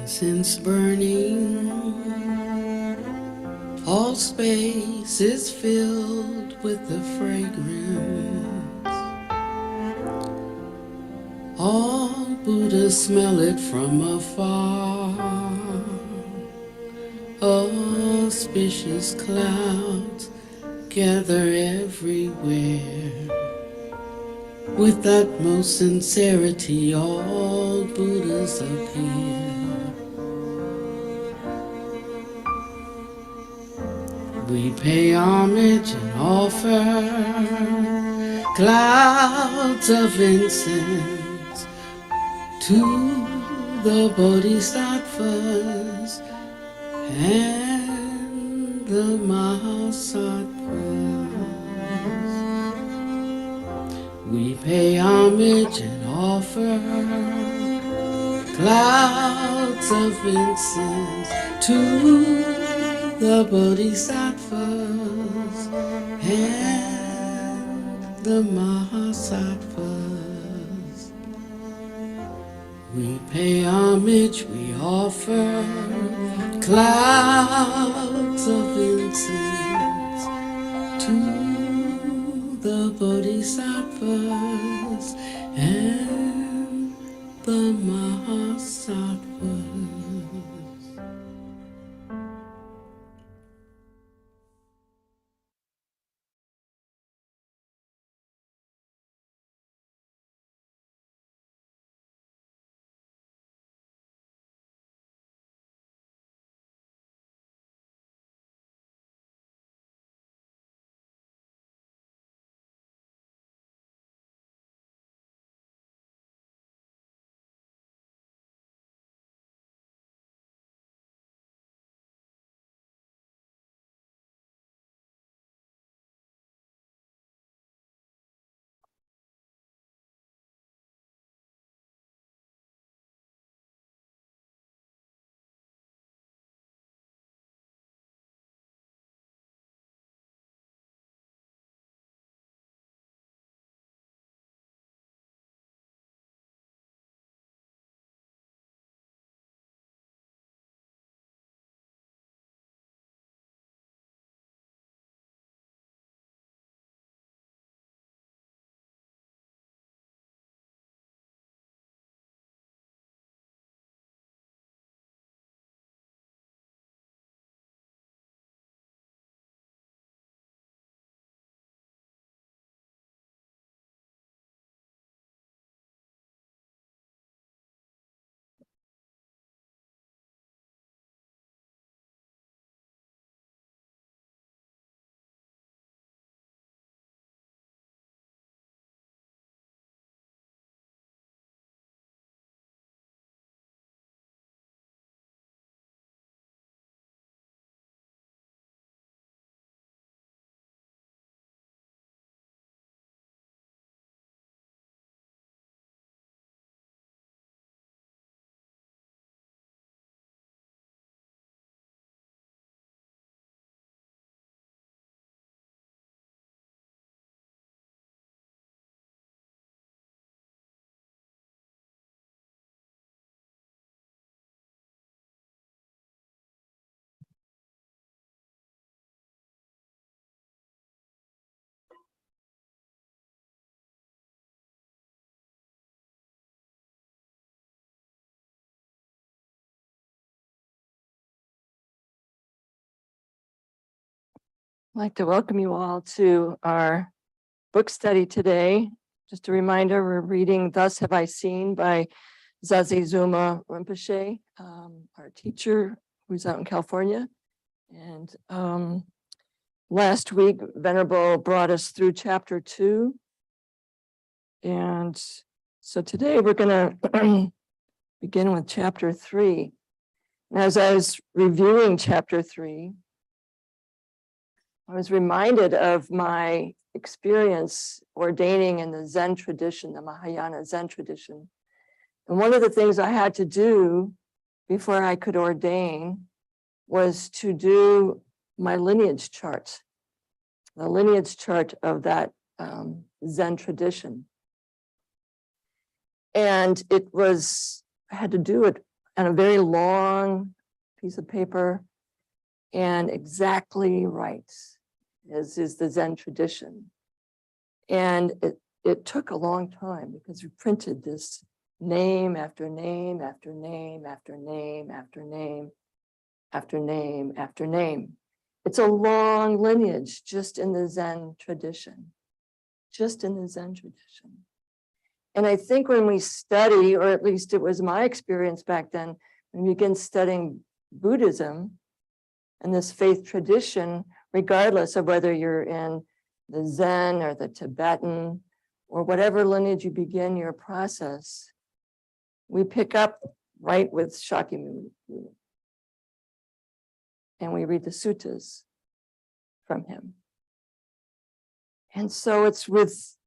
Incense burning, all space is filled with the fragrance. All Buddhas smell it from afar. Auspicious clouds gather everywhere. With utmost sincerity, all Buddhas appear. We pay homage and offer clouds of incense to the Bodhisattvas and the Mahasattvas. We pay homage and offer clouds of incense to the Bodhisattvas and the Mahasattvas. We pay homage, we offer clouds of incense to the Bodhisattvas and the Mahasattvas. I'd like to welcome you all to our book study today. Just a reminder, we're reading Thus Have I Seen by Zaze Zuma Rinpoche, our teacher who's out in California. And last week, Venerable brought us through chapter 2. And so today we're going to begin with chapter 3. And as I was reviewing chapter 3, I was reminded of my experience ordaining in the Zen tradition, the Mahayana Zen tradition. And one of the things I had to do before I could ordain was to do my lineage chart, the lineage chart of that Zen tradition. And I had to do it on a very long piece of paper and exactly right, as is the Zen tradition. And it took a long time because we printed this name after name after name after name after name after name after name. It's a long lineage just in the Zen tradition, just in the Zen tradition. And I think when we study, or at least it was my experience back then, when we begin studying Buddhism and this faith tradition, regardless of whether you're in the Zen or the Tibetan or whatever lineage you begin your process, we pick up right with Shakyamuni. And we read the suttas from him. And so it's with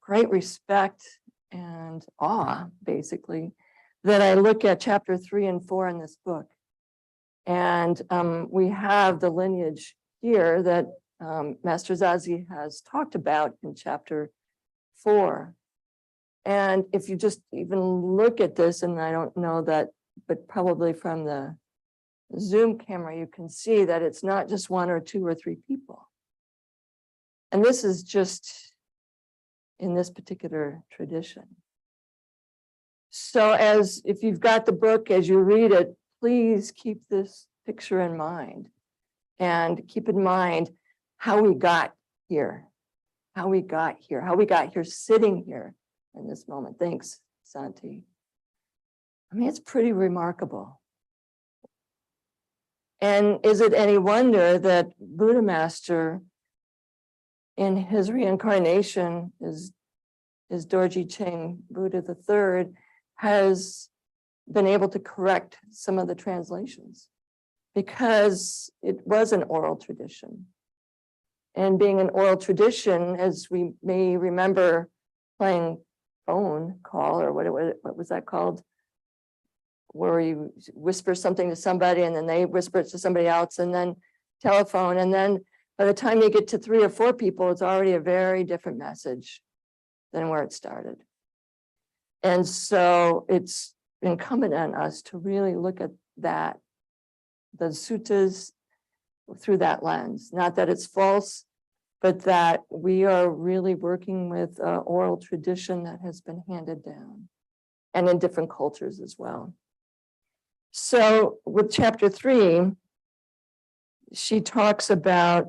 great respect and awe, basically, that I look at chapter 3 and 4 in this book. And we have the lineage here that Master Zazi has talked about in chapter 4. And if you just even look at this, and I don't know that, but probably from the Zoom camera, you can see that it's not just 1 or 2 or 3 people. And this is just in this particular tradition. So as if you've got the book, as you read it, please keep this picture in mind and keep in mind how we got here, how we got here sitting here in this moment. Thanks, Santi. I mean, it's pretty remarkable. And is it any wonder that Buddha Master in his reincarnation is Dorji Cheng Buddha III has been able to correct some of the translations because it was an oral tradition. And being an oral tradition, as we may remember playing phone call or what was that called? Where you whisper something to somebody and then they whisper it to somebody else and then telephone. And then by the time you get to 3 or 4 people, it's already a very different message than where it started. And so it's incumbent on us to really look at that, the suttas through that lens. Not that it's false, but that we are really working with oral tradition that has been handed down and in different cultures as well. So with chapter 3, she talks about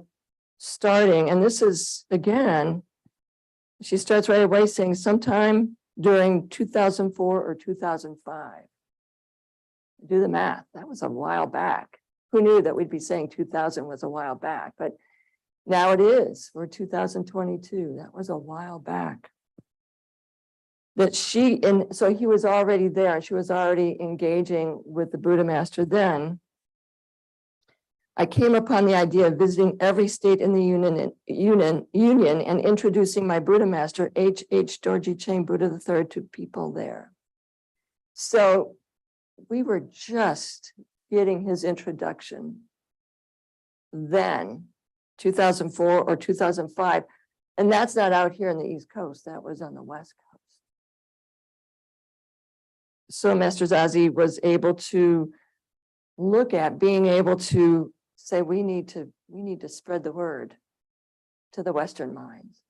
starting, and this is, again, she starts right away saying sometime during 2004 or 2005. Do the math, that was a while back. Who knew that we'd be saying 2000 was a while back, but now it is, we're 2022, that was a while back. That so he was already there, she was already engaging with the Buddha Master then. I came upon the idea of visiting every state in the union and introducing my Buddha Master, H. Dorji Cheng Buddha III, to people there. So we were just getting his introduction then, 2004 or 2005. And that's not out here on the East Coast, that was on the West Coast. So Master Zazi was able to look at being able to say, we need to spread the word to the Western minds.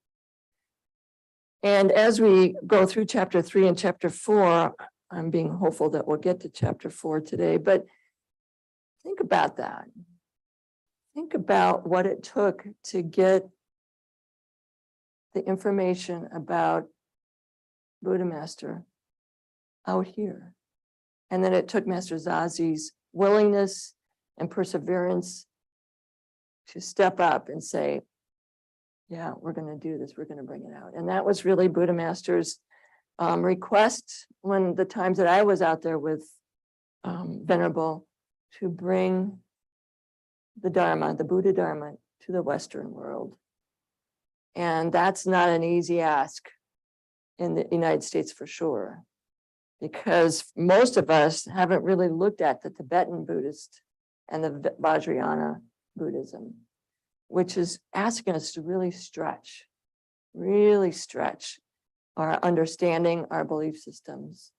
And as we go through chapter 3 and chapter 4, I'm being hopeful that we'll get to chapter 4 today, but think about that. Think about what it took to get the information about Buddha Master out here. And then it took Master Zazi's willingness and perseverance to step up and say, yeah, we're going to do this, we're going to bring it out. And that was really Buddha Master's request when the times that I was out there with Venerable to bring the Dharma, the Buddha Dharma, to the Western world. And that's not an easy ask in the United States for sure, because most of us haven't really looked at the Tibetan Buddhist and the Vajrayana Buddhism, which is asking us to really stretch our understanding, our belief systems,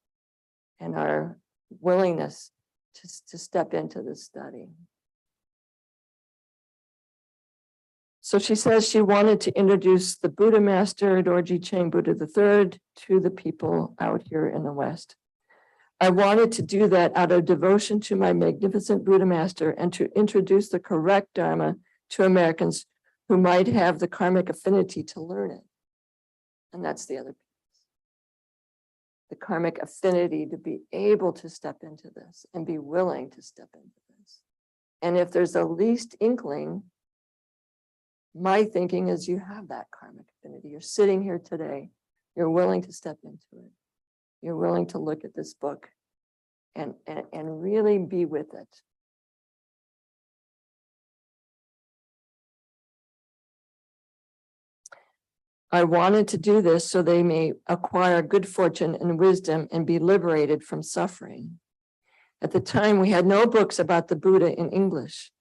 and our willingness to step into this study. So she says she wanted to introduce the Buddha Master, Dorji Chang Buddha III, to the people out here in the West. I wanted to do that out of devotion to my magnificent Buddha Master and to introduce the correct Dharma to Americans who might have the karmic affinity to learn it. And that's the other piece. The karmic affinity to be able to step into this and be willing to step into this. And if there's the least inkling, my thinking is you have that karmic affinity. You're sitting here today. You're willing to step into it. You're willing to look at this book and really be with it. I wanted to do this so they may acquire good fortune and wisdom and be liberated from suffering. At the time, we had no books about the Buddha in English.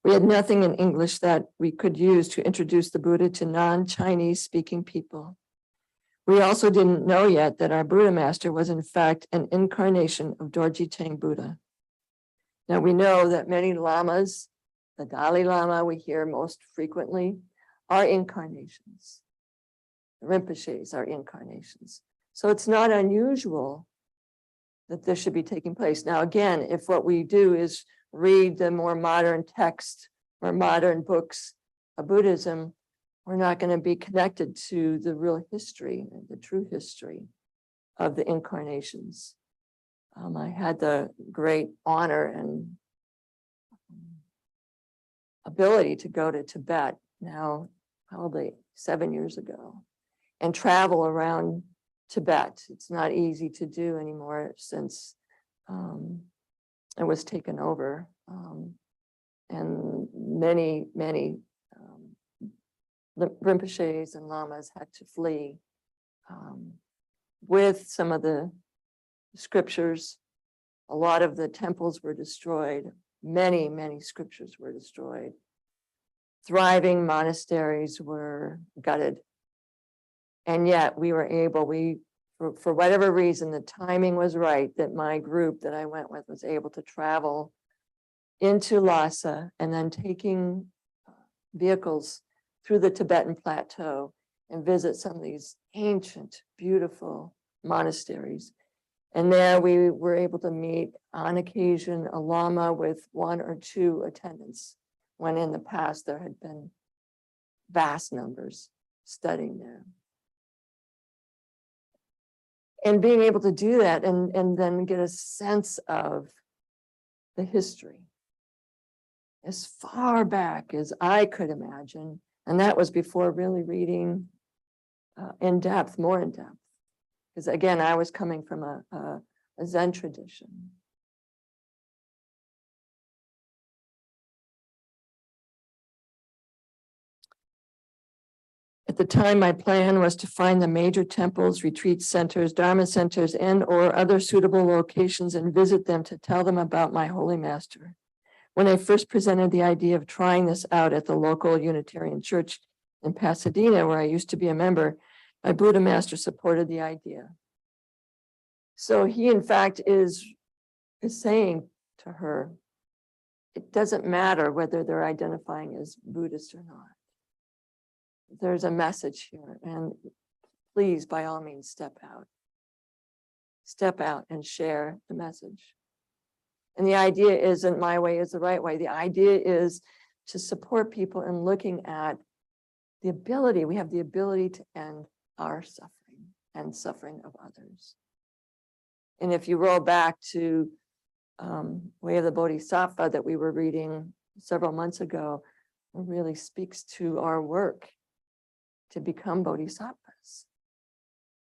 We had nothing in English that we could use to introduce the Buddha to non-Chinese speaking people. We also didn't know yet that our Buddha Master was in fact an incarnation of Dorji Chang Buddha. Now we know that many lamas, the Dalai Lama we hear most frequently, are incarnations. The Rinpoches are incarnations. So it's not unusual that this should be taking place. Now, again, if what we do is read the more modern text or modern books of Buddhism, we're not going to be connected to the real history, the true history of the incarnations. I had the great honor and ability to go to Tibet now, probably 7 years ago, and travel around Tibet. It's not easy to do anymore since it was taken over. And many Rinpoches and Lamas had to flee with some of the scriptures. A lot of the temples were destroyed. Many scriptures were destroyed. Thriving monasteries were gutted. And yet we were able, for whatever reason, the timing was right that my group that I went with was able to travel into Lhasa and then taking vehicles through the Tibetan plateau and visit some of these ancient, beautiful monasteries. And there we were able to meet on occasion a Lama with 1 or 2 attendants, when in the past there had been vast numbers studying there. And being able to do that and then get a sense of the history as far back as I could imagine. And that was before really reading in depth, more in depth. Because again, I was coming from a Zen tradition. At the time, my plan was to find the major temples, retreat centers, Dharma centers, and or other suitable locations and visit them to tell them about my Holy Master. When I first presented the idea of trying this out at the local Unitarian church in Pasadena, where I used to be a member, my Buddha Master supported the idea. So he, in fact, is saying to her, it doesn't matter whether they're identifying as Buddhist or not. There's a message here, and please, by all means, step out. Step out and share the message. And the idea isn't my way is the right way. The idea is to support people in looking at the ability, we have the ability to end our suffering and suffering of others. And if you roll back to Way of the Bodhisattva that we were reading several months ago, it really speaks to our work to become bodhisattvas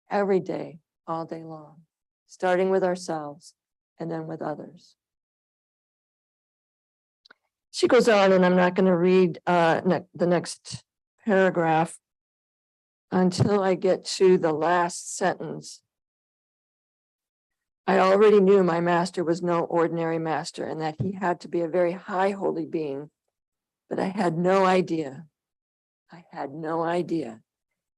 every day, all day long, starting with ourselves and then with others. She goes on, and I'm not going to read the next paragraph until I get to the last sentence. I already knew my master was no ordinary master and that he had to be a very high holy being, but I had no idea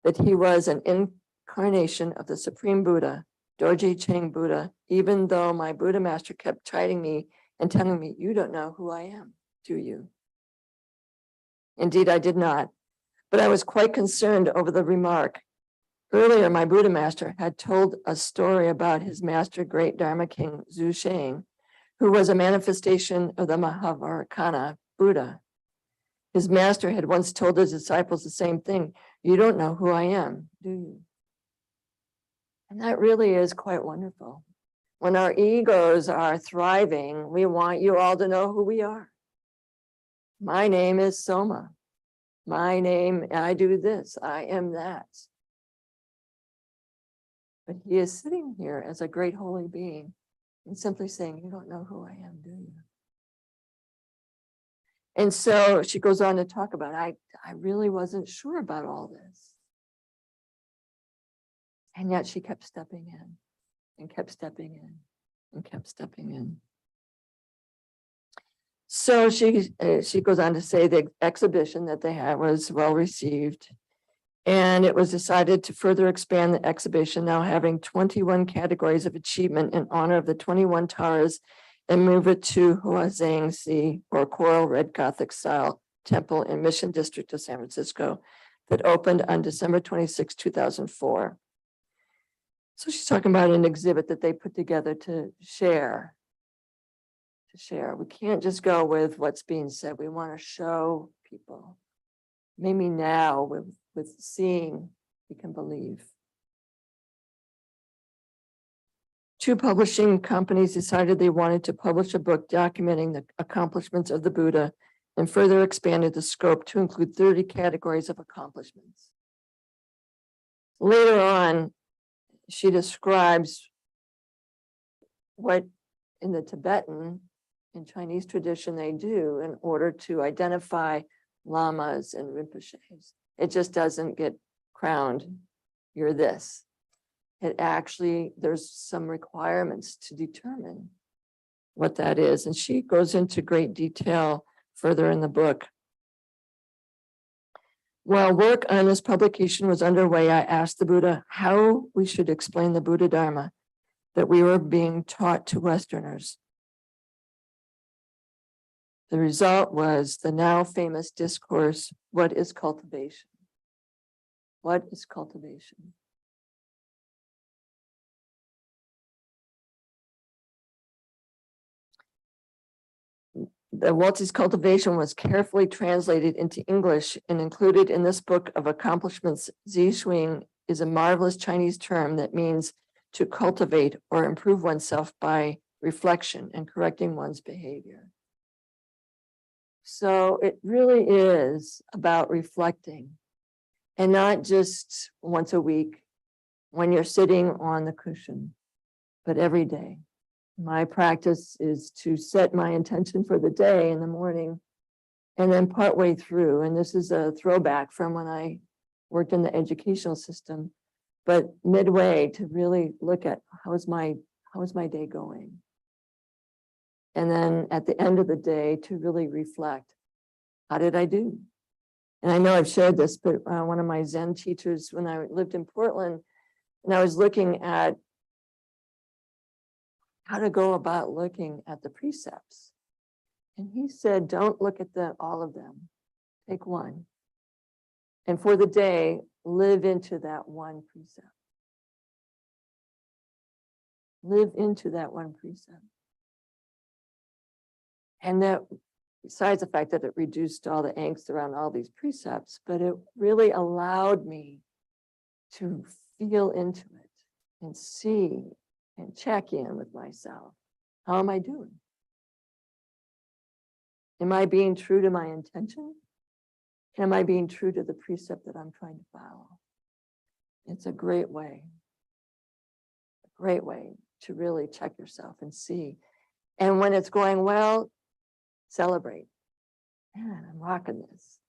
that he was an incarnation of the Supreme Buddha Dorje Chang Buddha, even though my Buddha master kept chiding me and telling me, you don't know who I am, do you? Indeed, I did not, but I was quite concerned over the remark. Earlier, my Buddha master had told a story about his master, great Dharma king Zhu Sheng, who was a manifestation of the Mahavajrana Buddha. His master had once told his disciples the same thing. You don't know who I am, do you? And that really is quite wonderful. When our egos are thriving, we want you all to know who we are. My name is Soma. My name, I do this, I am that. But he is sitting here as a great holy being and simply saying, you don't know who I am, do you? And so she goes on to talk about, I really wasn't sure about all this. And yet she kept stepping in and kept stepping in and kept stepping in. So she goes on to say the exhibition that they had was well received. And it was decided to further expand the exhibition, now having 21 categories of achievement in honor of the 21 Taras, and move it to Huazhangzi, or Coral Red Gothic style temple in Mission District of San Francisco that opened on December 26, 2004. So she's talking about an exhibit that they put together to share. We can't just go with what's being said. We want to show people. Maybe now with seeing, we can believe. Two publishing companies decided they wanted to publish a book documenting the accomplishments of the Buddha and further expanded the scope to include 30 categories of accomplishments. Later on, she describes what in the Tibetan and Chinese tradition they do in order to identify lamas and rinpoches. It just doesn't get crowned, you're this. It actually, there's some requirements to determine what that is. And she goes into great detail further in the book. While work on this publication was underway, I asked the Buddha how we should explain the Buddha Dharma that we were being taught to Westerners. The result was the now famous discourse, What is Cultivation? What is cultivation? The What is Cultivation was carefully translated into English and included in this book of accomplishments. Zixuing is a marvelous Chinese term that means to cultivate or improve oneself by reflection and correcting one's behavior. So it really is about reflecting, and not just once a week when you're sitting on the cushion, but every day. My practice is to set my intention for the day in the morning and then partway through. And this is a throwback from when I worked in the educational system, but midway to really look at how is my day going? And then at the end of the day to really reflect, how did I do? And I know I've shared this, but one of my Zen teachers, when I lived in Portland, and I was looking at how to go about looking at the precepts. And he said, don't look at all of them, take one. And for the day, live into that one precept. Live into that one precept. And that, besides the fact that it reduced all the angst around all these precepts, but it really allowed me to feel into it and see and check in with myself. How am I doing? Am I being true to my intention? Am I being true to the precept that I'm trying to follow? It's a great way to really check yourself and see. And when it's going well, celebrate. Man, I'm rocking this.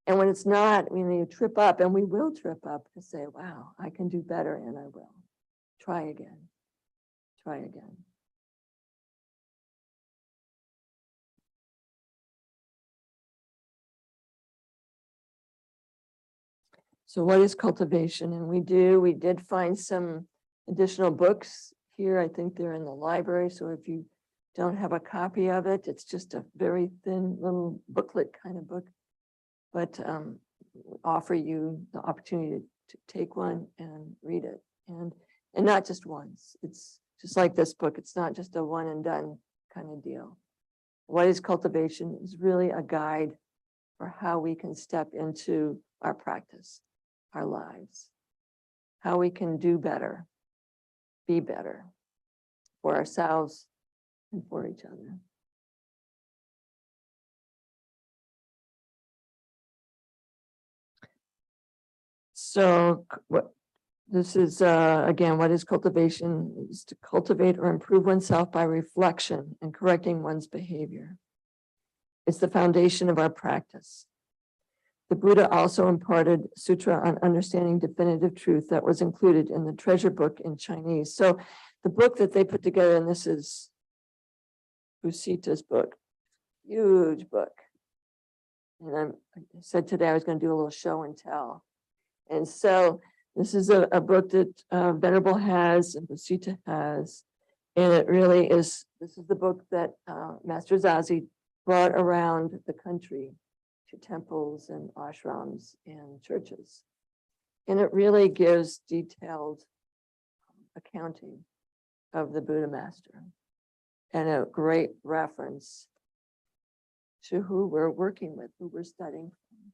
And when it's not, when you trip up, and we will trip up, to say, wow, I can do better, and I will. Try again. Try again. So what is cultivation? And we did find some additional books here. I think they're in the library. So if you don't have a copy of it, it's just a very thin little booklet kind of book. But offer you the opportunity to take one and read it. And not just once. It's just like this book. It's not just a one and done kind of deal. What is cultivation is really a guide for how we can step into our practice, our lives, how we can do better, be better for ourselves and for each other. So what this is, again, what is cultivation? Is to cultivate or improve oneself by reflection and correcting one's behavior. It's the foundation of our practice. The Buddha also imparted Sutra on Understanding Definitive Truth that was included in the treasure book in Chinese. So the book that they put together, and this is Usita's book, huge book. And I said today I was going to do a little show and tell. And so this is a book that Venerable has and Usita has. And it really is, this is the book that Master Zazi brought around the country to temples and ashrams and churches. And it really gives detailed accounting of the Buddha Master and a great reference to who we're working with, who we're studying from.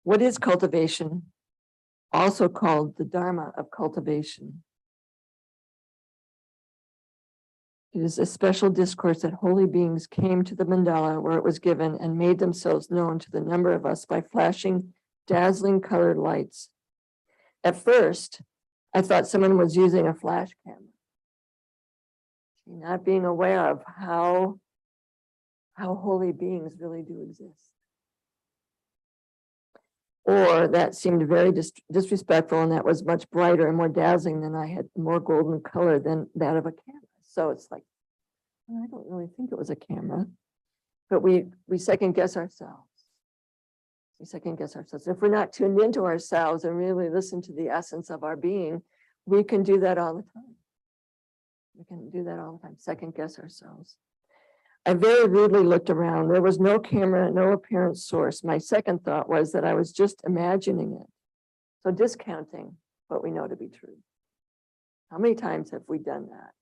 What is cultivation? Also called the Dharma of cultivation. It is a special discourse that holy beings came to the mandala where it was given and made themselves known to the number of us by flashing dazzling colored lights. At first, I thought someone was using a flash camera, not being aware of how holy beings really do exist. Or that seemed very disrespectful, and that was much brighter and more dazzling than I had, more golden color than that of a camera. So it's like, well, I don't really think it was a camera, but we second guess ourselves. We second guess ourselves. If we're not tuned into ourselves and really listen to the essence of our being, we can do that all the time. We can do that all the time, second guess ourselves. I very rudely looked around. There was no camera, no apparent source. My second thought was that I was just imagining it. So discounting what we know to be true. How many times have we done that?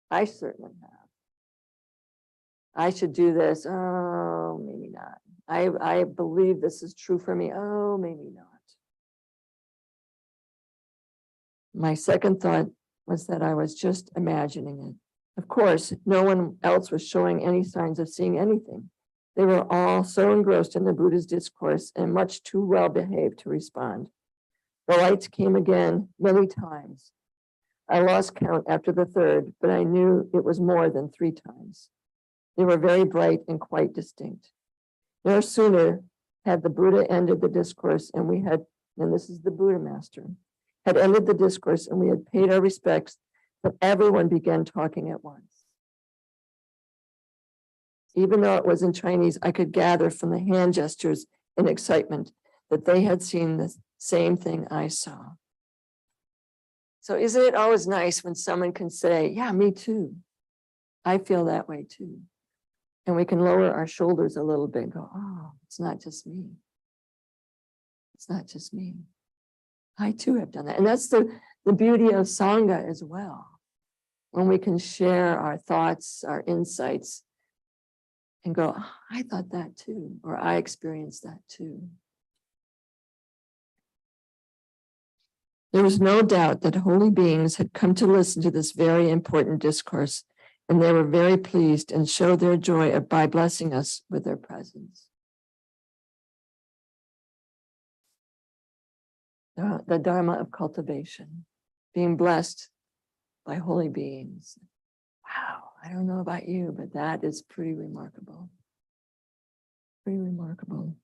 I certainly have. I should do this. Oh, maybe not. I believe this is true for me. Oh, maybe not. My second thought was that I was just imagining it. Of course, no one else was showing any signs of seeing anything. They were all so engrossed in the Buddha's discourse and much too well behaved to respond. The lights came again many times. I lost count after the third, but I knew it was more than 3 times. They were very bright and quite distinct. No sooner had the Buddha ended the discourse and we had, and this is the Buddha Master, had ended the discourse and we had paid our respects, but everyone began talking at once. Even though it was in Chinese, I could gather from the hand gestures and excitement that they had seen the same thing I saw. So isn't it always nice when someone can say, yeah, me too. I feel that way too. And we can lower our shoulders a little bit and go, oh, it's not just me. It's not just me. I too have done that. And that's the beauty of Sangha as well. When we can share our thoughts, our insights, and go, oh, I thought that too, or I experienced that too. There was no doubt that holy beings had come to listen to this very important discourse, and they were very pleased and showed their joy by blessing us with their presence. The Dharma of cultivation, being blessed by holy beings. Wow, I don't know about you, but that is pretty remarkable. Pretty remarkable.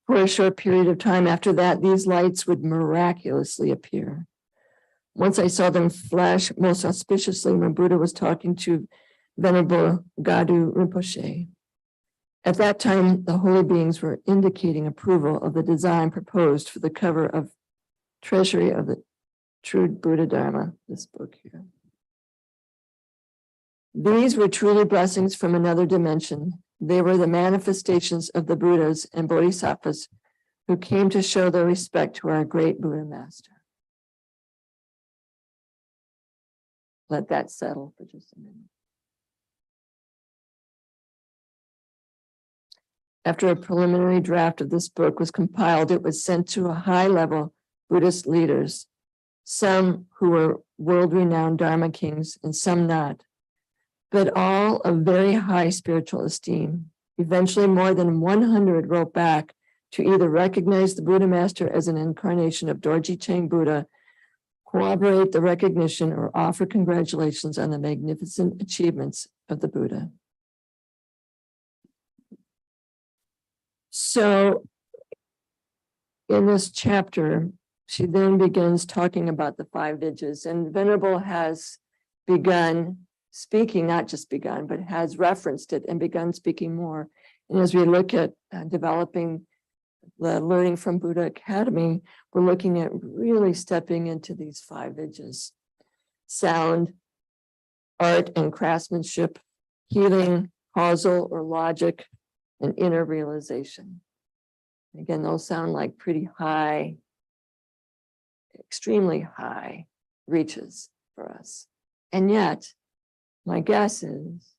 For a short period of time after that, these lights would miraculously appear. Once I saw them flash most auspiciously when Buddha was talking to Venerable Gadu Rinpoche. At that time, the holy beings were indicating approval of the design proposed for the cover of Treasury of the True Buddha Dharma, this book here. These were truly blessings from another dimension. They were the manifestations of the Buddhas and Bodhisattvas who came to show their respect to our great Buddha Master. Let that settle for just a minute. After a preliminary draft of this book was compiled, it was sent to a high-level Buddhist leaders, some who were world-renowned Dharma kings and some not, but all of very high spiritual esteem. Eventually, more than 100 wrote back to either recognize the Buddha Master as an incarnation of Dorji Chang Buddha, corroborate the recognition, or offer congratulations on the magnificent achievements of the Buddha. So in this chapter, she then begins talking about the 5 vidyas, and Venerable has begun speaking, not just begun, but has referenced it and begun speaking more. And as we look at developing the Learning from Buddha Academy, we're looking at really stepping into these 5 vidyas: sound, art and craftsmanship, healing, causal or logic, and inner realization. Again, those sound like pretty high, extremely high reaches for us. And yet, my guess is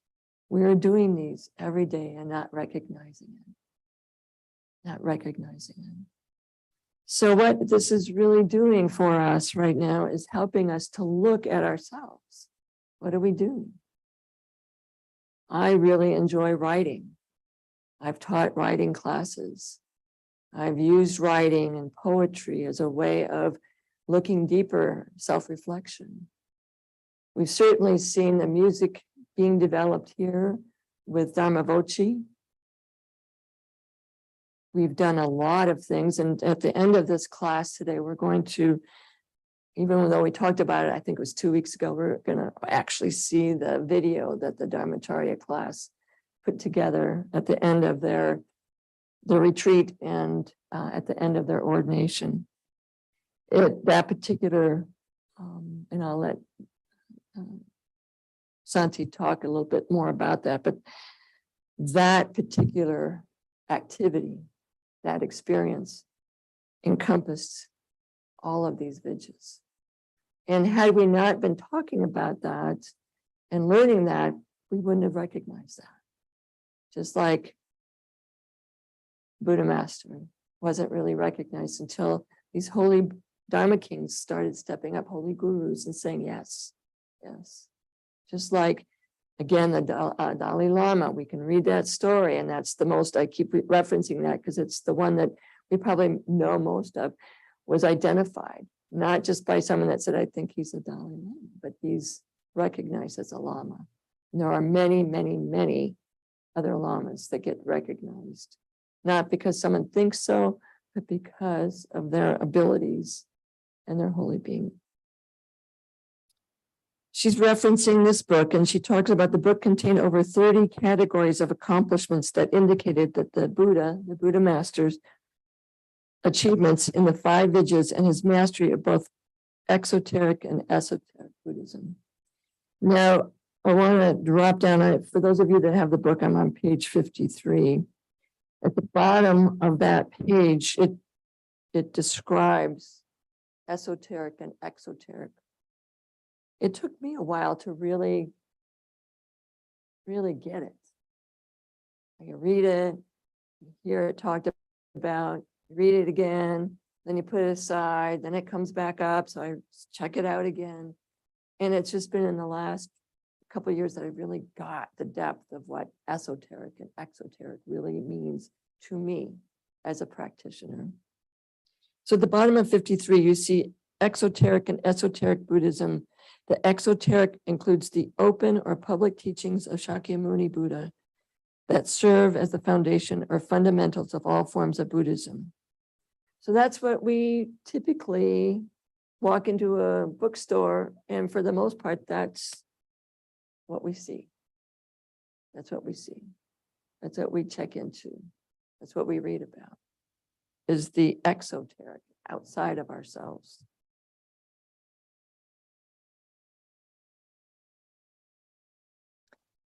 we are doing these every day and not recognizing it. Not recognizing it. So what this is really doing for us right now is helping us to look at ourselves. What do we do? I really enjoy writing. I've taught writing classes. I've used writing and poetry as a way of looking deeper, self-reflection. We've certainly seen the music being developed here with Dharma Voci. We've done a lot of things, and at the end of this class today, we're going to, even though we talked about it, I think it was 2 weeks ago, we're going to actually see the video that the Dharmacharya class put together at the end of their retreat and at the end of their ordination. That particular, and I'll let Santi talk a little bit more about that, but that particular activity, that experience encompassed all of these vidyas. And had we not been talking about that and learning that, we wouldn't have recognized that. Just like Buddha Master wasn't really recognized until these holy Dharma kings started stepping up, holy gurus, and saying, yes, yes. Just like, again, the Dalai Lama, we can read that story, and that's the most, I keep referencing that because it's the one that we probably know most of, was identified, not just by someone that said, I think he's a Dalai Lama, but he's recognized as a Lama. And there are many, many, many other Lamas that get recognized, not because someone thinks so, but because of their abilities and their holy being. She's referencing this book, and she talks about the book contained over 30 categories of accomplishments that indicated that the Buddha Master's achievements in the 5 vidyas and his mastery of both exoteric and esoteric Buddhism. Now, I want to drop down, for those of you that have the book, I'm on page 53. At the bottom of that page, it describes esoteric and exoteric. It took me a while to really get it. I can read it, hear it talked about, read it again, then you put it aside, then it comes back up, so I check it out again. And it's just been in the last couple of years that I really got the depth of what esoteric and exoteric really means to me as a practitioner. So at the bottom of 53, you see exoteric and esoteric Buddhism. The exoteric includes the open or public teachings of Shakyamuni Buddha that serve as the foundation or fundamentals of all forms of Buddhism. So that's what we typically walk into a bookstore, and for the most part, that's what we see. That's what we see. That's what we check into. That's what we read about, is the exoteric, outside of ourselves.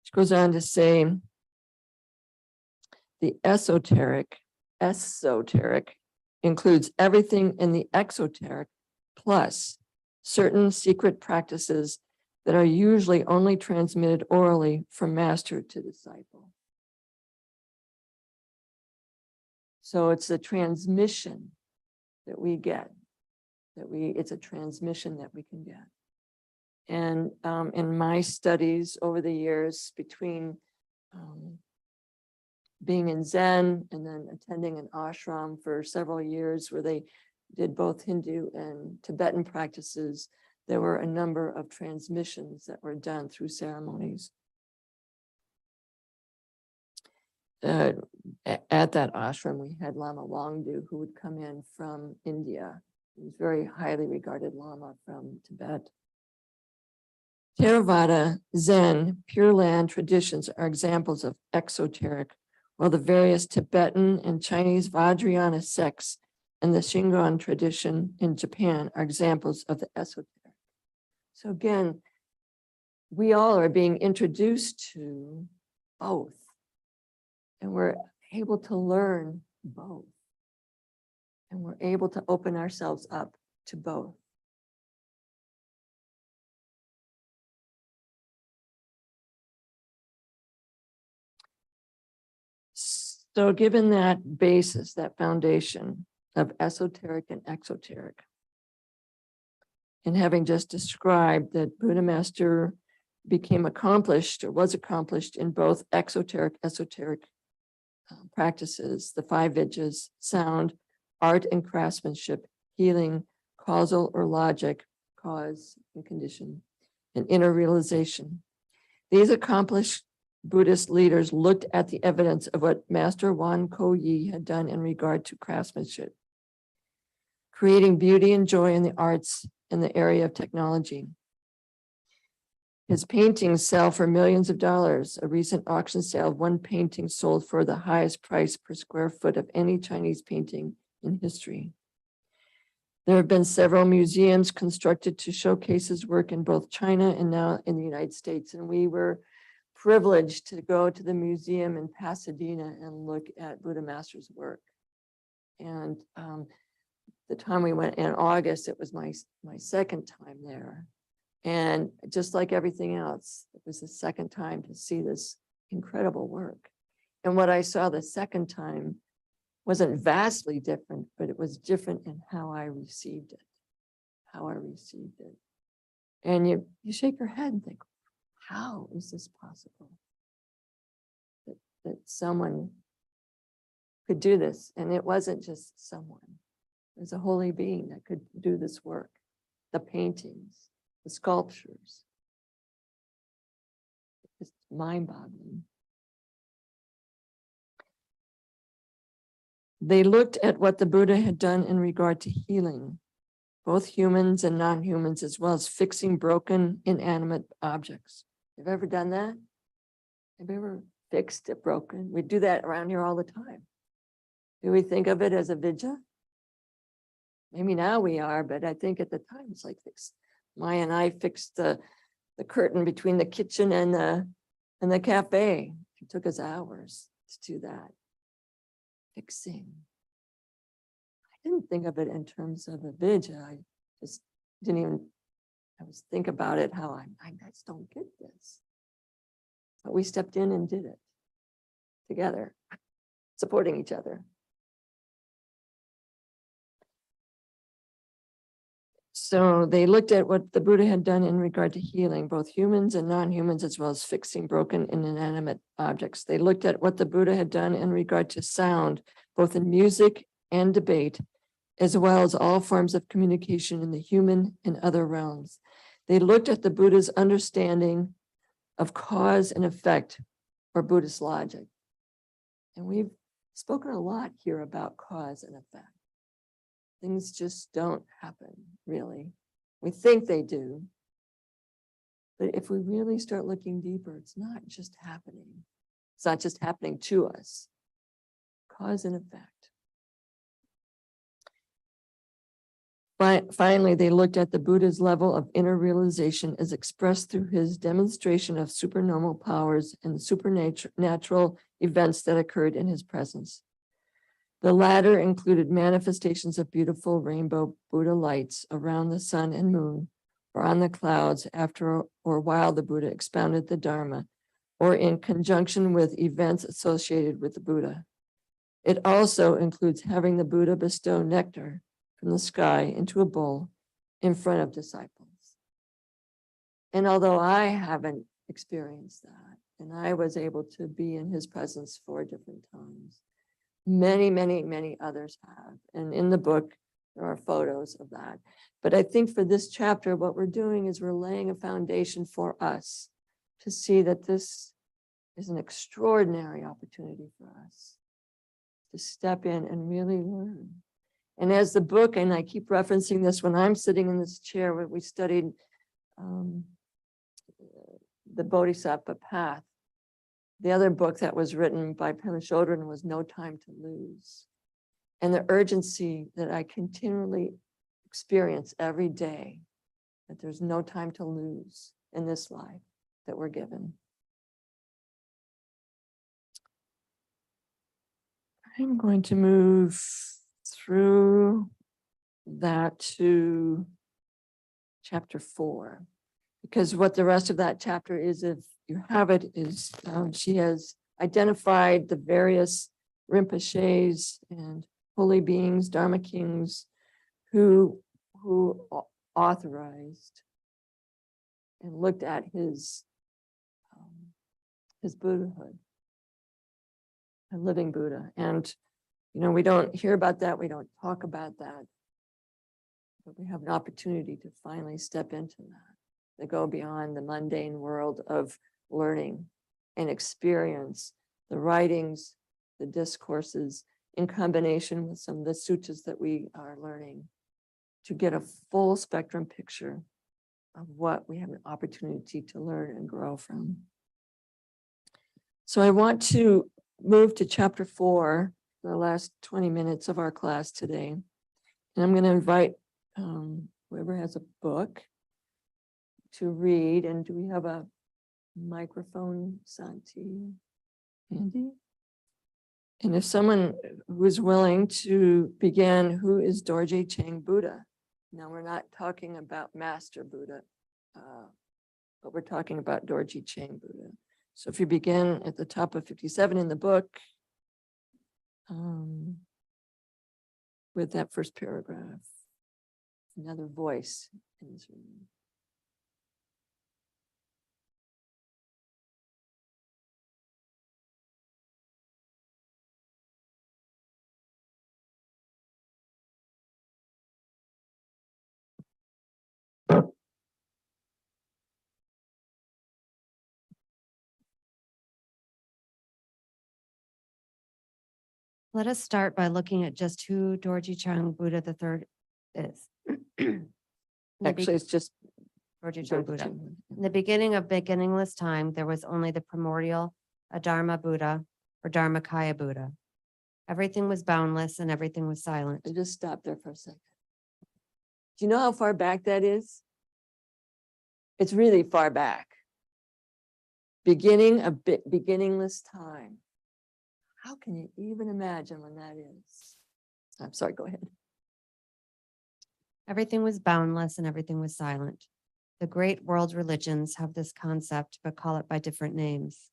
Which goes on to say, the esoteric includes everything in the exoteric, plus certain secret practices that are usually only transmitted orally from master to disciple. So it's a transmission that we get, it's a transmission that we can get. And in my studies over the years, between being in Zen and then attending an ashram for several years where they did both Hindu and Tibetan practices, there were a number of transmissions that were done through ceremonies. At that ashram, we had Lama Wangdu, who would come in from India. He was very highly regarded Lama from Tibet. Theravada, Zen, Pure Land traditions are examples of exoteric, while the various Tibetan and Chinese Vajrayana sects and the Shingon tradition in Japan are examples of the esoteric. So again, we all are being introduced to both, and we're able to learn both, and we're able to open ourselves up to both. So given that basis, that foundation of esoteric and exoteric, and having just described that Buddha Master became accomplished or was accomplished in both esoteric practices, the 5 vidyas, sound, art and craftsmanship, healing, causal or logic, cause and condition, and inner realization. These accomplished Buddhist leaders looked at the evidence of what Master Wan Ko Yi had done in regard to craftsmanship, creating beauty and joy in the arts in the area of technology. His paintings sell for millions of dollars. A recent auction sale of one painting sold for the highest price per square foot of any Chinese painting in history. There have been several museums constructed to showcase his work in both China and now in the United States. And we were privileged to go to the museum in Pasadena and look at Buddha Master's work. And the time we went in August, it was my second time there. And just like everything else, it was the second time to see this incredible work. And what I saw the second time wasn't vastly different, but it was different in how I received it, And you shake your head and think, how is this possible? That someone could do this. And it wasn't just someone. It was a holy being that could do this work. The paintings, the sculptures. It's mind-boggling. They looked at what the Buddha had done in regard to healing, both humans and non-humans, as well as fixing broken, inanimate objects. Have you ever done that? Have you ever fixed a broken? We do that around here all the time. Do we think of it as a vidya? Maybe now we are, but I think at the time it's like this. Maya and I fixed the curtain between the kitchen and the cafe. It took us hours to do that. Fixing. I didn't think of it in terms of a vidya. I just didn't even, I was think about it how I just don't get this. But we stepped in and did it together, supporting each other. So they looked at what the Buddha had done in regard to healing, both humans and non-humans, as well as fixing broken and inanimate objects. They looked at what the Buddha had done in regard to sound, both in music and debate, as well as all forms of communication in the human and other realms. They looked at the Buddha's understanding of cause and effect, or Buddhist logic. And we've spoken a lot here about cause and effect. Things just don't happen, really. We think they do. But if we really start looking deeper, it's not just happening. It's not just happening to us. Cause and effect. Finally, they looked at the Buddha's level of inner realization as expressed through his demonstration of supernormal powers and supernatural events that occurred in his presence. The latter included manifestations of beautiful rainbow Buddha lights around the sun and moon, or on the clouds after or while the Buddha expounded the Dharma, or in conjunction with events associated with the Buddha. It also includes having the Buddha bestow nectar from the sky into a bowl in front of disciples. And although I haven't experienced that, and I was able to be in his presence 4 different times, many, many, many others have. And in the book, there are photos of that. But I think for this chapter, what we're doing is we're laying a foundation for us to see that this is an extraordinary opportunity for us to step in and really learn. And as the book, and I keep referencing this when I'm sitting in this chair where we studied the Bodhisattva Path, the other book that was written by Pema Chodron was No Time to Lose. And the urgency that I continually experience every day, that there's no time to lose in this life that we're given. I'm going to move through that to chapter 4, because what the rest of that chapter is, if you have it, is she has identified the various Rinpoches and holy beings, Dharma kings, who authorized and looked at his Buddhahood, a living Buddha. And we don't hear about that, we don't talk about that, but we have an opportunity to finally step into that, to go beyond the mundane world of learning and experience the writings, the discourses, in combination with some of the suttas that we are learning, to get a full spectrum picture of what we have an opportunity to learn and grow from. So I want to move to chapter 4, the last 20 minutes of our class today. And I'm going to invite whoever has a book to read. And do we have a microphone, Santi? Andy? And if someone who is willing to begin, who is Dorje Chang Buddha? Now, we're not talking about Master Buddha, but we're talking about Dorje Chang Buddha. So if you begin at the top of 57 in the book, with that first paragraph, another voice in this room. Let us start by looking at just who Dorje Chang Buddha III is. Actually, it's just Dorje Chang Buddha. In the beginning of beginningless time, there was only the primordial Adharma Buddha or Dharmakaya Buddha. Everything was boundless and everything was silent. And just stop there for a second. Do you know how far back that is? It's really far back. Beginning of beginningless time. How can you even imagine when that is? I'm sorry, go ahead. Everything was boundless and everything was silent. The great world religions have this concept, but call it by different names.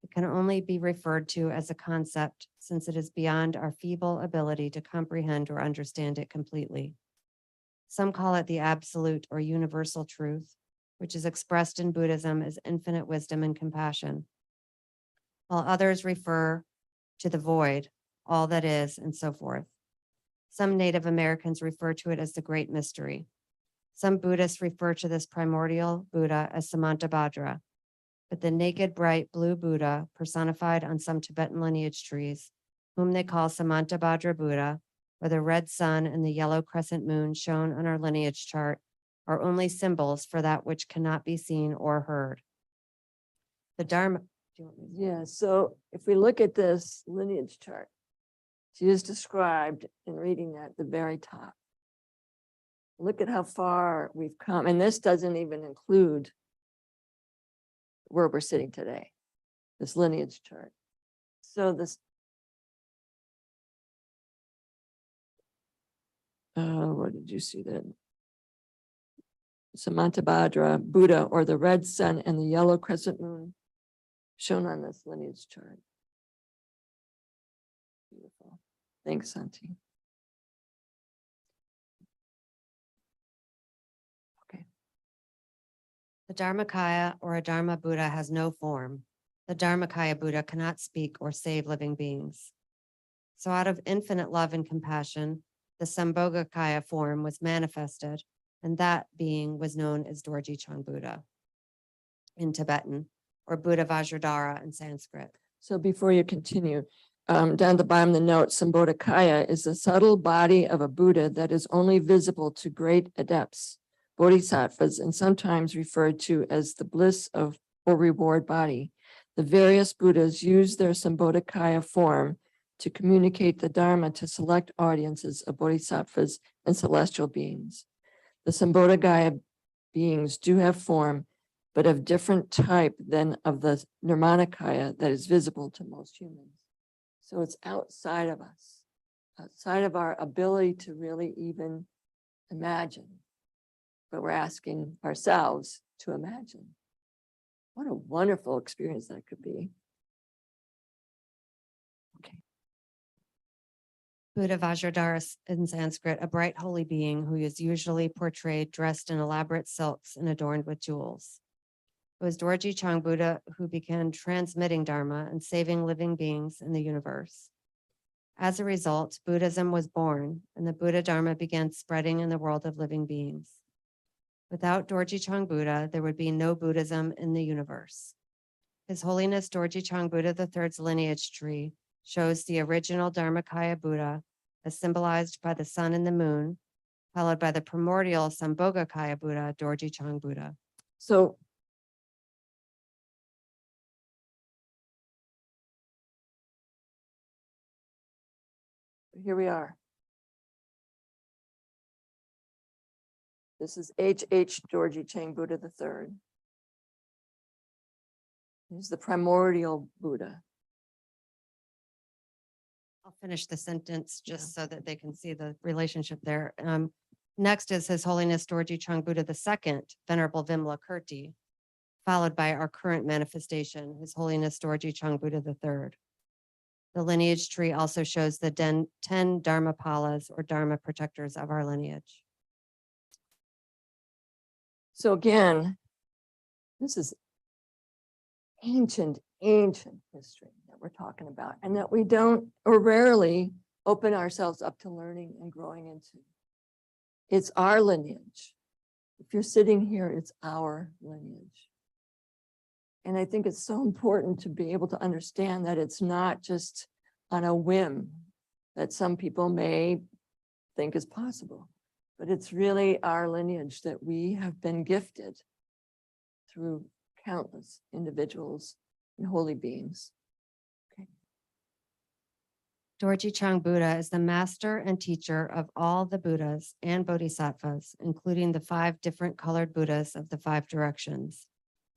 It can only be referred to as a concept since it is beyond our feeble ability to comprehend or understand it completely. Some call it the absolute or universal truth, which is expressed in Buddhism as infinite wisdom and compassion, while others refer to the void, all that is, and so forth. Some Native Americans refer to it as the Great Mystery. Some Buddhists refer to this primordial Buddha as Samantabhadra, but the naked, bright blue Buddha personified on some Tibetan lineage trees, whom they call Samantabhadra Buddha, or the red sun and the yellow crescent moon shown on our lineage chart, are only symbols for that which cannot be seen or heard. The Dharma, Do you want me to? Yeah, so if we look at this lineage chart, she is described in reading that at the very top. Look at how far we've come, and this doesn't even include where we're sitting today, this lineage chart. So this, what did you see then? Samantabhadra, Buddha, or the red sun and the yellow crescent moon shown on this lineage chart. Beautiful. Thanks, Santi. Okay. The Dharmakaya or a Dharma Buddha has no form. The Dharmakaya Buddha cannot speak or save living beings. So out of infinite love and compassion, the Sambhogakaya form was manifested, and that being was known as Dorji Chang Buddha in Tibetan, or Buddha Vajradhara in Sanskrit. So before you continue, down at the bottom of the note, Sambodhakaya is the subtle body of a Buddha that is only visible to great adepts, bodhisattvas, and sometimes referred to as the bliss of or reward body. The various Buddhas use their Sambodhakaya form to communicate the Dharma to select audiences of bodhisattvas and celestial beings. The Sambodhakaya beings do have form, but of different type than of the Nirmanakaya that is visible to most humans. So it's outside of us, outside of our ability to really even imagine, but we're asking ourselves to imagine. What a wonderful experience that could be. Okay. Buddha Vajradhara in Sanskrit, a bright holy being who is usually portrayed dressed in elaborate silks and adorned with jewels. It was Dorji Chang Buddha who began transmitting Dharma and saving living beings in the universe. As a result, Buddhism was born, and the Buddha Dharma began spreading in the world of living beings. Without Dorji Chang Buddha, there would be no Buddhism in the universe. His Holiness Dorji Chang Buddha III's lineage tree shows the original Dharmakaya Buddha as symbolized by the sun and the moon, followed by the primordial Sambhogakaya Buddha, Dorji Chang Buddha. So here we are. This is H.H. Dorji Chang Buddha III. He's the primordial Buddha. I'll finish the sentence just so that they can see the relationship there. Next is His Holiness Dorji Chang Buddha II, Venerable Vimla Kirti, followed by our current manifestation, His Holiness Dorji Chang Buddha III. The lineage tree also shows the 10 Dharmapalas or Dharma protectors of our lineage. So again, this is ancient history that we're talking about, and that we don't or rarely open ourselves up to learning and growing into. It's our lineage. If you're sitting here, it's our lineage. And I think it's so important to be able to understand that it's not just on a whim that some people may think is possible, but it's really our lineage that we have been gifted through countless individuals and holy beings. Okay. Dorji Chang Buddha is the master and teacher of all the Buddhas and Bodhisattvas, including the 5 different colored Buddhas of the 5 directions,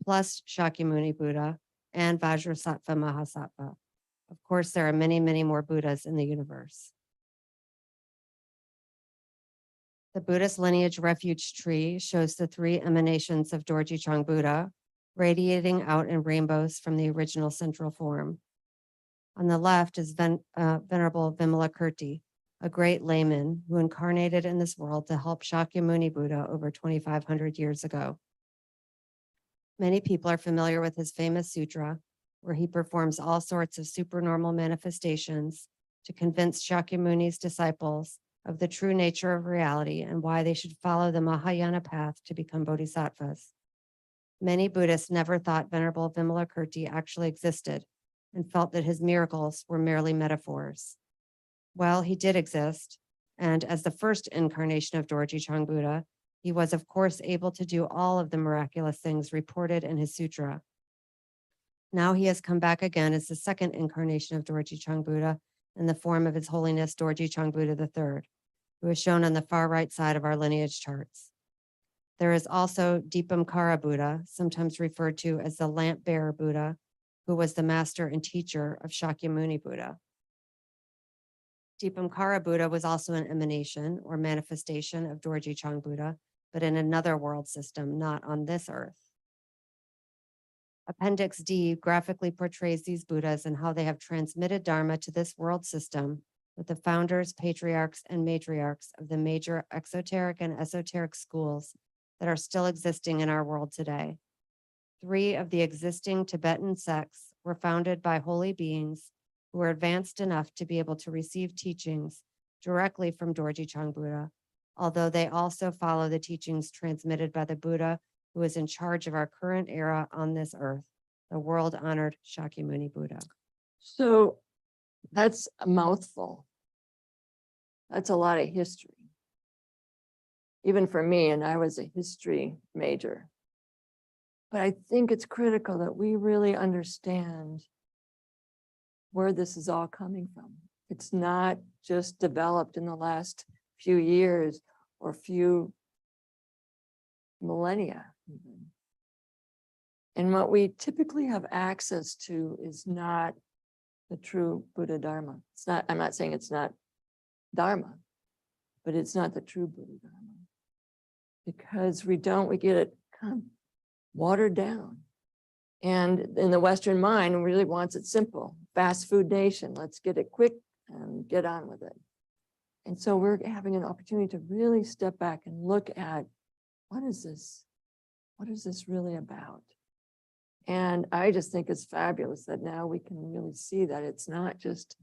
plus Shakyamuni Buddha and Vajrasattva Mahasattva. Of course, there are many, many more Buddhas in the universe. The Buddhist lineage refuge tree shows the 3 emanations of Dorji Chang Buddha, radiating out in rainbows from the original central form. On the left is Venerable Vimla Kirti, a great layman who incarnated in this world to help Shakyamuni Buddha over 2,500 years ago. Many people are familiar with his famous sutra, where he performs all sorts of supernormal manifestations to convince Shakyamuni's disciples of the true nature of reality and why they should follow the Mahayana path to become bodhisattvas. Many Buddhists never thought Venerable Vimla Kirti actually existed and felt that his miracles were merely metaphors. Well, he did exist, and as the first incarnation of Dorji Chang Buddha, he was of course able to do all of the miraculous things reported in his sutra. Now he has come back again as the second incarnation of Dorji Chung Buddha in the form of His Holiness Dorji Chung Buddha III, who is shown on the far right side of our lineage charts. There is also Deepamkara Buddha, sometimes referred to as the lamp bearer Buddha, who was the master and teacher of Shakyamuni Buddha. Deepamkara Buddha was also an emanation or manifestation of Dorji Chung Buddha, but in another world system, not on this earth. Appendix D graphically portrays these Buddhas and how they have transmitted Dharma to this world system with the founders, patriarchs, and matriarchs of the major exoteric and esoteric schools that are still existing in our world today. 3 of the existing Tibetan sects were founded by holy beings who were advanced enough to be able to receive teachings directly from Dorji Chung Buddha, although they also follow the teachings transmitted by the Buddha who is in charge of our current era on this earth, the world-honored Shakyamuni Buddha. So that's a mouthful. That's a lot of history. Even for me, and I was a history major. But I think it's critical that we really understand where this is all coming from. It's not just developed in the last few years or few millennia even. And what we typically have access to is not the true Buddha Dharma. It's not, I'm not saying it's not Dharma, but it's not the true Buddha Dharma. Because we get it kind of watered down. And in the Western mind, really wants it simple. Fast food nation, let's get it quick and get on with it. And so we're having an opportunity to really step back and look at what is this? What is this really about? And I just think it's fabulous that now we can really see that it's not just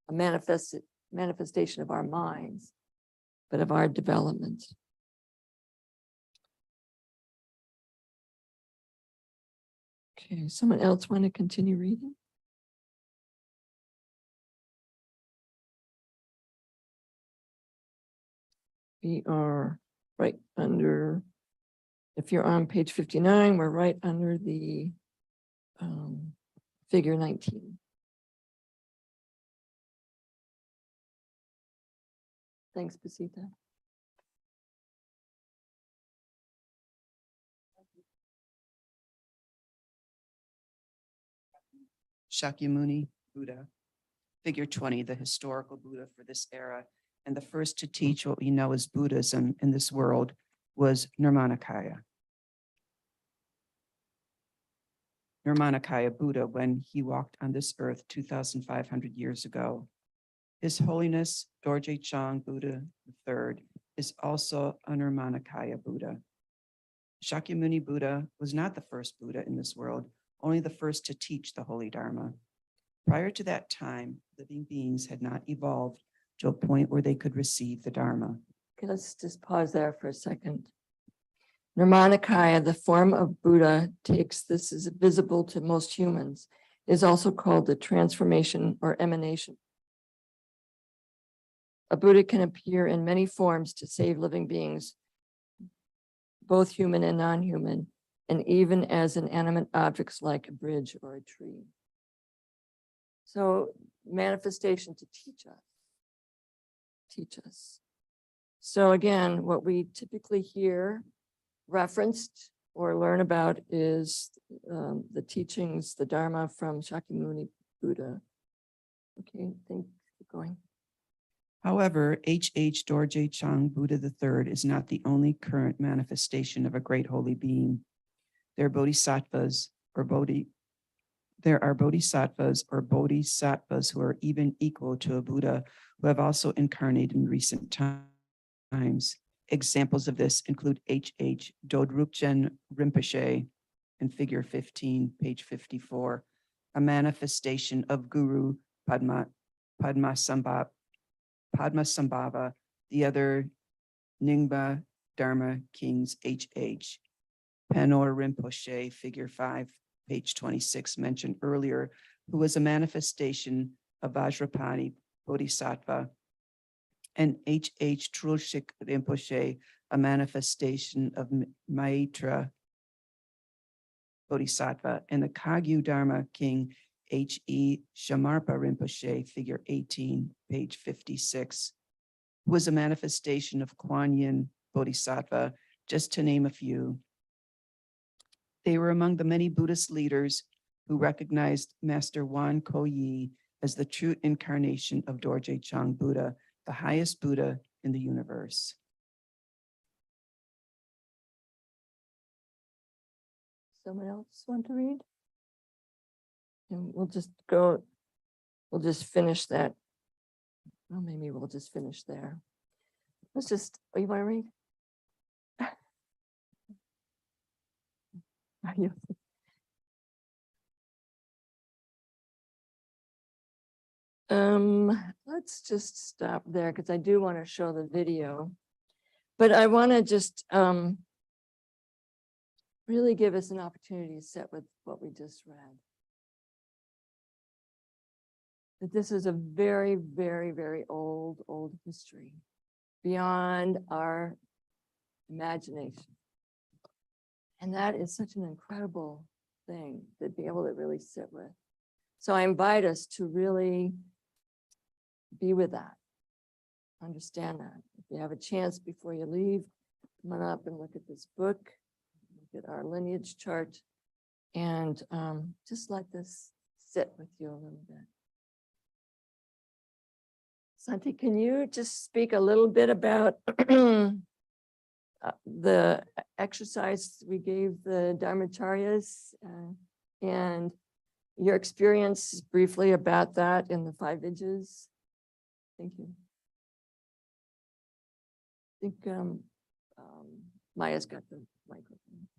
a manifestation of our minds, but of our development. Okay, someone else want to continue reading? We are right under, if you're on page 59, we're right under the figure 19. Thanks, Basita. Shakyamuni Buddha, figure 20, the historical Buddha for this era, and the first to teach what we know as Buddhism in this world was Nirmanakaya. Nirmanakaya Buddha, when he walked on this earth 2,500 years ago. His Holiness Dorje Chang Buddha III is also a Nirmanakaya Buddha. Shakyamuni Buddha was not the first Buddha in this world, only the first to teach the Holy Dharma. Prior to that time, living beings had not evolved to a point where they could receive the Dharma. Okay, let's just pause there for a second. Nirmanakaya, the form of Buddha, this is visible to most humans, is also called the transformation or emanation. A Buddha can appear in many forms to save living beings, both human and non-human, and even as inanimate objects like a bridge or a tree. So manifestation to teach us. So again, what we typically hear referenced or learn about is the teachings, the Dharma from Shakyamuni Buddha. Okay, keep going. However, H.H. Dorje Chang Buddha III is not the only current manifestation of a great holy being. There are bodhisattvas or bodhisattvas who are even equal to a Buddha who have also incarnated in recent times. Examples of this include H.H. Dodrupchen Rinpoche in figure 15, page 54, a manifestation of Guru Padmasambhava, the other Nyingma Dharma kings H.H. Panor Rinpoche, figure 5, page 26, mentioned earlier, who was a manifestation of Vajrapani Bodhisattva, and H.H. Trulshik Rinpoche, a manifestation of Maitreya Bodhisattva, and the Kagyu Dharma King H.E. Shamarpa Rinpoche, figure 18, page 56, was a manifestation of Kuan Yin Bodhisattva, just to name a few. They were among the many Buddhist leaders who recognized Master Wan Ko Yi as the true incarnation of Dorje Chang Buddha, the highest Buddha in the universe. Someone else want to read? And we'll just finish that. Well, maybe we'll just finish there. Let's just, oh, you want to read? Are you? Let's just stop there because I do want to show the video. But I want to just really give us an opportunity to sit with what we just read. That this is a very, very, very old history beyond our imagination. And that is such an incredible thing to be able to really sit with. So I invite us to really be with that, understand that. If you have a chance before you leave, come on up and look at this book, look at our lineage chart, and just let this sit with you a little bit. Santi, can you just speak a little bit about the exercise we gave the Dharmacharyas and your experience briefly about that in the 5 Vidyas? Thank you. I think Maya's got the microphone.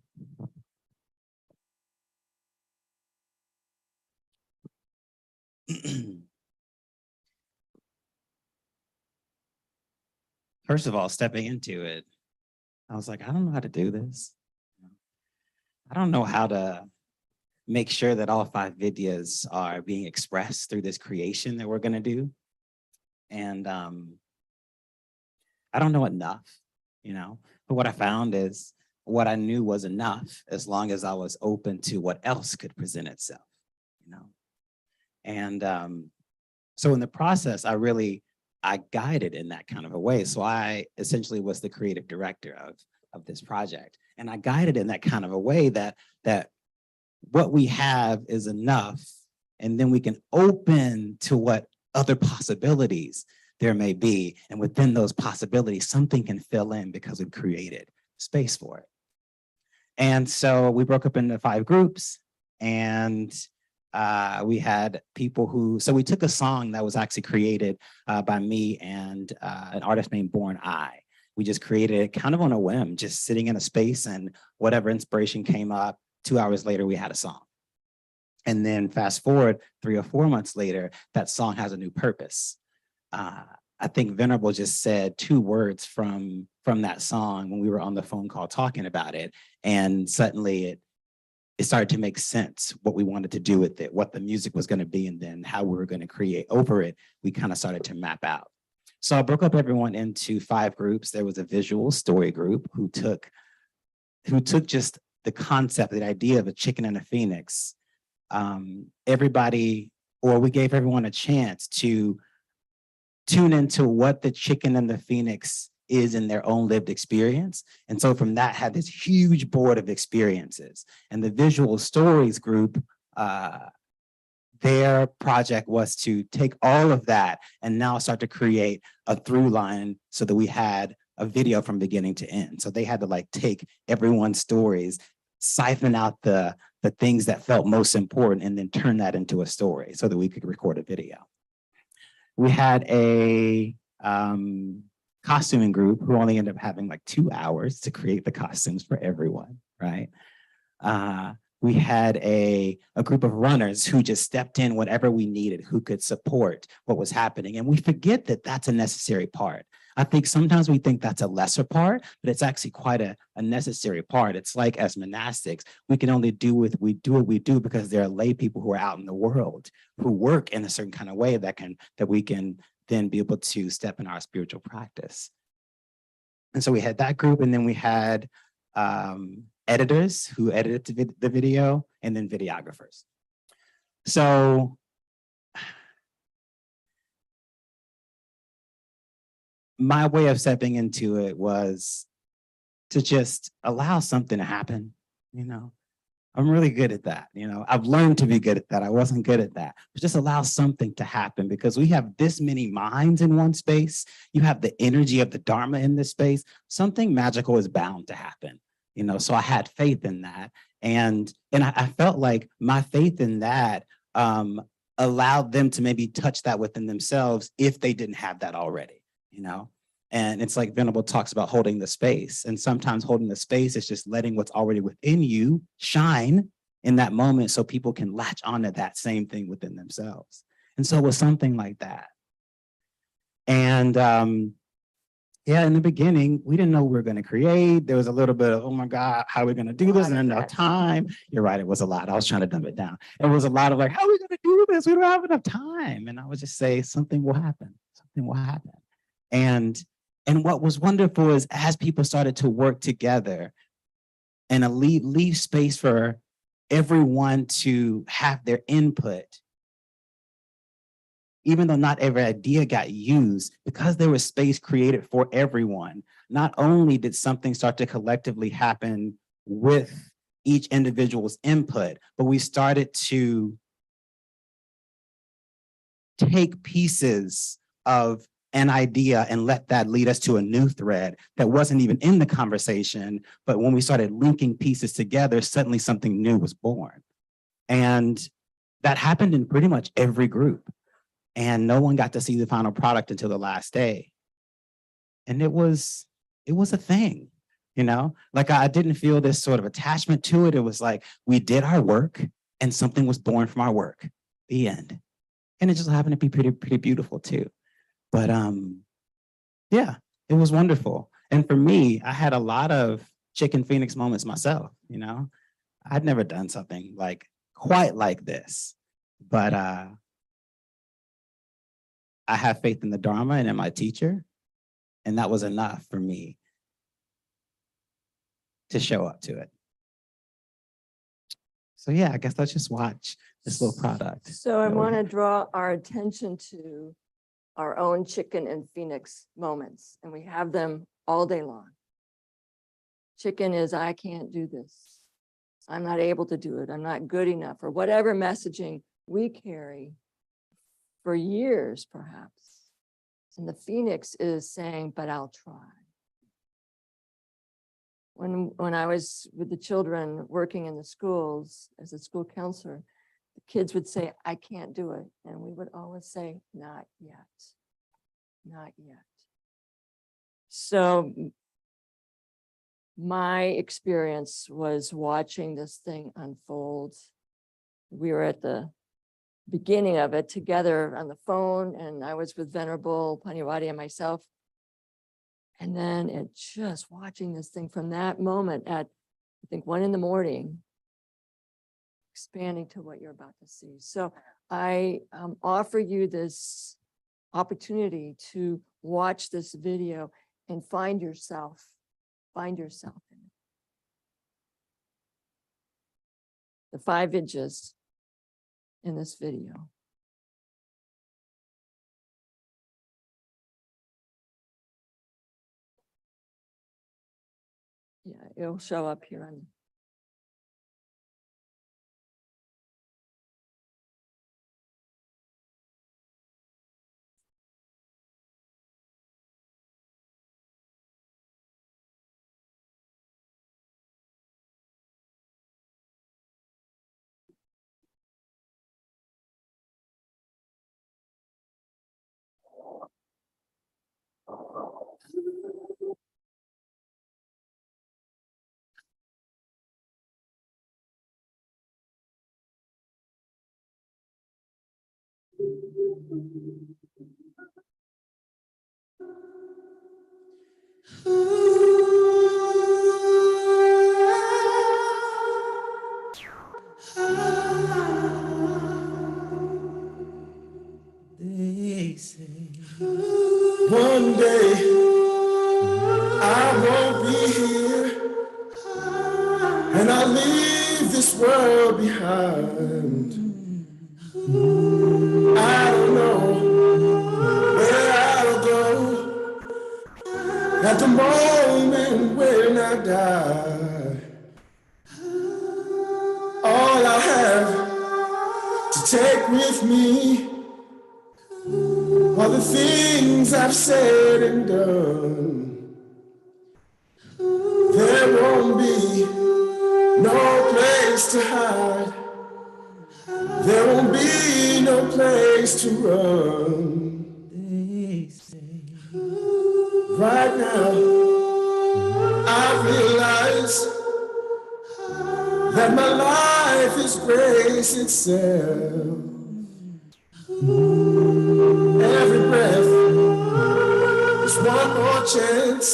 First of all, stepping into it, I was like, I don't know how to do this. I don't know how to make sure that all 5 Vidyas are being expressed through this creation that we're going to do. And I don't know enough, but what I found is what I knew was enough as long as I was open to what else could present itself, And so in the process, I guided in that kind of a way. So I essentially was the creative director of this project. And I guided in that kind of a way that what we have is enough, and then we can open to what other possibilities there may be. And within those possibilities, something can fill in because we've created space for it. And so we broke up into 5 groups, and we had people so we took a song that was actually created by me and an artist named Born I. We just created it kind of on a whim, just sitting in a space, and whatever inspiration came up, 2 hours later, we had a song. And then fast forward 3 or 4 months later, that song has a new purpose. I think Venerable just said 2 words from that song when we were on the phone call talking about it. And suddenly it started to make sense what we wanted to do with it, what the music was going to be, and then how we were going to create over it. We kind of started to map out. So I broke up everyone into 5 groups. There was a visual story group who took just the concept, the idea of a chicken and a phoenix. We gave everyone a chance to tune into what the chicken and the phoenix is in their own lived experience. And so from that, had this huge board of experiences. And the visual stories group, their project was to take all of that and now start to create a through line so that we had a video from beginning to end. So they had to take everyone's stories, siphon out the things that felt most important, and then turn that into a story so that we could record a video. We had a costuming group who only ended up having 2 hours to create the costumes for everyone, right? We had a group of runners who just stepped in whatever we needed, who could support what was happening. And we forget that that's a necessary part. I think sometimes we think that's a lesser part, but it's actually quite a necessary part. It's like as monastics, we can only do what we do because there are lay people who are out in the world who work in a certain kind of way that we can then be able to step in our spiritual practice. And so we had that group, and then we had editors who edited the video, and then videographers. So my way of stepping into it was to just allow something to happen, you know. I'm really good at that, you know. I've learned to be good at that. I wasn't good at that. But just allow something to happen, because we have this many minds in one space. You have the energy of the Dharma in this space. Something magical is bound to happen, you know. So I had faith in that. And I felt like my faith in that allowed them to maybe touch that within themselves if they didn't have that already, you know. And it's like Venerable talks about holding the space. And sometimes holding the space is just letting what's already within you shine in that moment so people can latch onto that same thing within themselves. And so it was something like that. And yeah, in the beginning, we didn't know what we were going to create. There was a little bit of, oh my God, how are we going to do this? And enough time. You're right, it was a lot. I was trying to dumb it down. It was a lot of like, how are we going to do this? We don't have enough time. And I would just say, something will happen. Something will happen. And what was wonderful is as people started to work together and leave space for everyone to have their input, even though not every idea got used, because there was space created for everyone, not only did something start to collectively happen with each individual's input, but we started to take pieces of an idea and let that lead us to a new thread that wasn't even in the conversation. But when we started linking pieces together, suddenly something new was born. And that happened in pretty much every group. And no one got to see the final product until the last day. And it was a thing, you know, like I didn't feel this sort of attachment to it. It was like, we did our work and something was born from our work, the end. And it just happened to be pretty beautiful too. But yeah, it was wonderful. And for me, I had a lot of chicken phoenix moments myself, you know. I'd never done something like quite like this, but I have faith in the Dharma and in my teacher, and that was enough for me to show up to it. So yeah, I guess let's just watch this little product. So I want to draw our attention to our own chicken and phoenix moments, and we have them all day long. Chicken is, I can't do this. I'm not able to do it. I'm not good enough, or whatever messaging we carry for years, perhaps. And the phoenix is saying, but I'll try. When I was with the children working in the schools as a school counselor, the kids would say, I can't do it. And we would always say, not yet, not yet. So my experience was watching this thing unfold. We were at the beginning of it together on the phone, and I was with Venerable Panyawadi and myself. And then it just watching this thing from that moment at, I think, 1 a.m, expanding to what you're about to see. So I offer you this opportunity to watch this video and find yourself in it. The 5 images in this video. Yeah, it'll show up here on. They say one day I won't be here. when I leave this world behind. I don't know where I'll go at the moment when I die. All I have to take with me are the things I've said and done. There won't be no place to hide. There won't be no place to run. Right now, I realize that my life is grace itself. Every breath is one more chance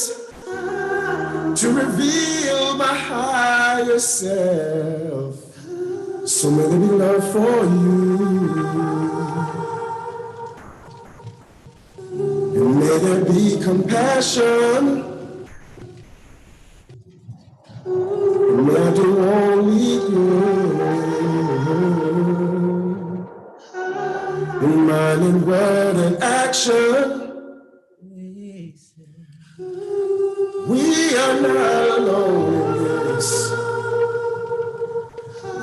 to reveal my higher self. So may there be love for you, and may there be compassion, and may I do only good in mind and word and action. We are not alone in this.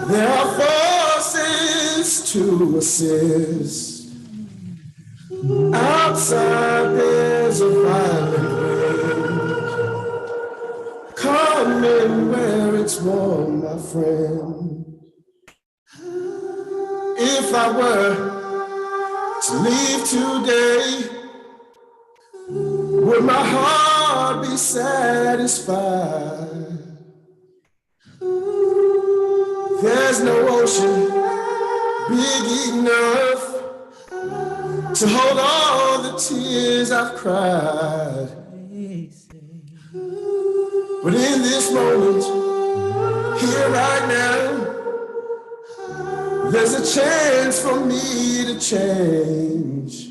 There are forces to assist. Outside there's a violent wind. Come in where it's warm, my friend. If I were to leave today, would my heart be satisfied? There's no ocean big enough to hold all the tears I've cried. But in this moment, here right now, there's a chance for me to change.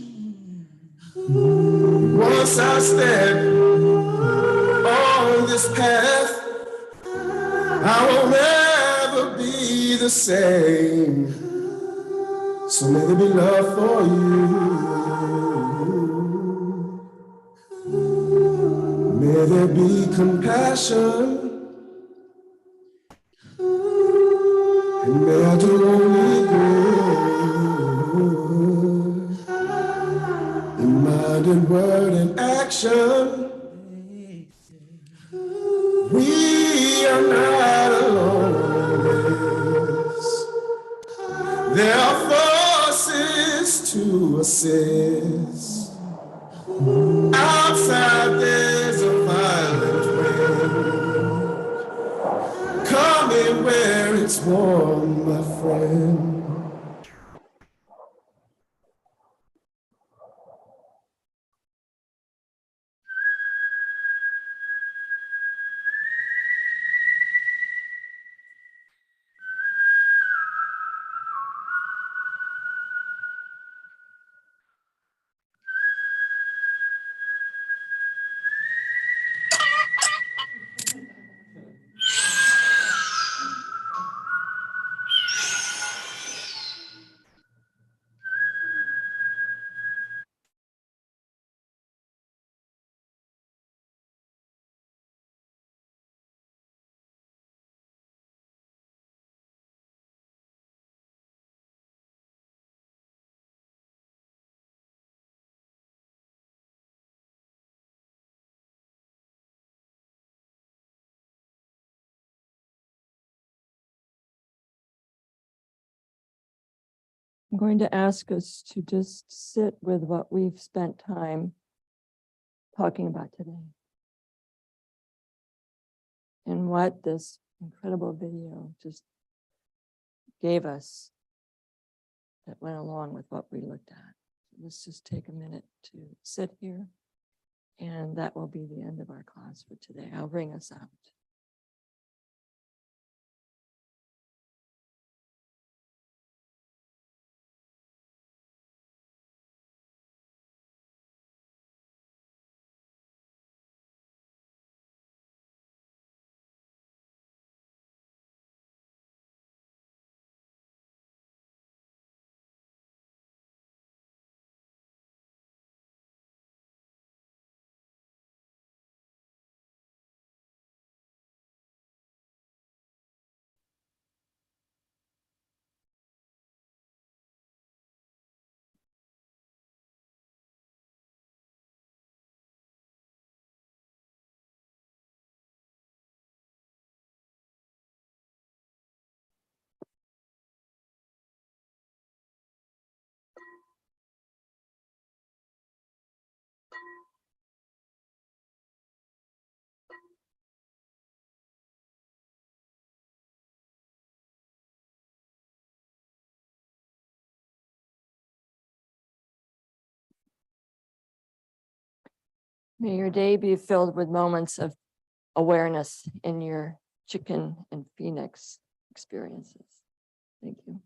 Once I step on this path, I won't ever be the same. So may there be love for you. May there be compassion. And may I do only good in mind and word and action. We are not alone in this. There are forces to assist. Outside there's a violent wind. Come in where it's warm, my friend. I'm going to ask us to just sit with what we've spent time talking about today. And what this incredible video just gave us that went along with what we looked at. Let's just take a minute to sit here. And that will be the end of our class for today. I'll bring us out. May your day be filled with moments of awareness in your chicken and phoenix experiences. Thank you.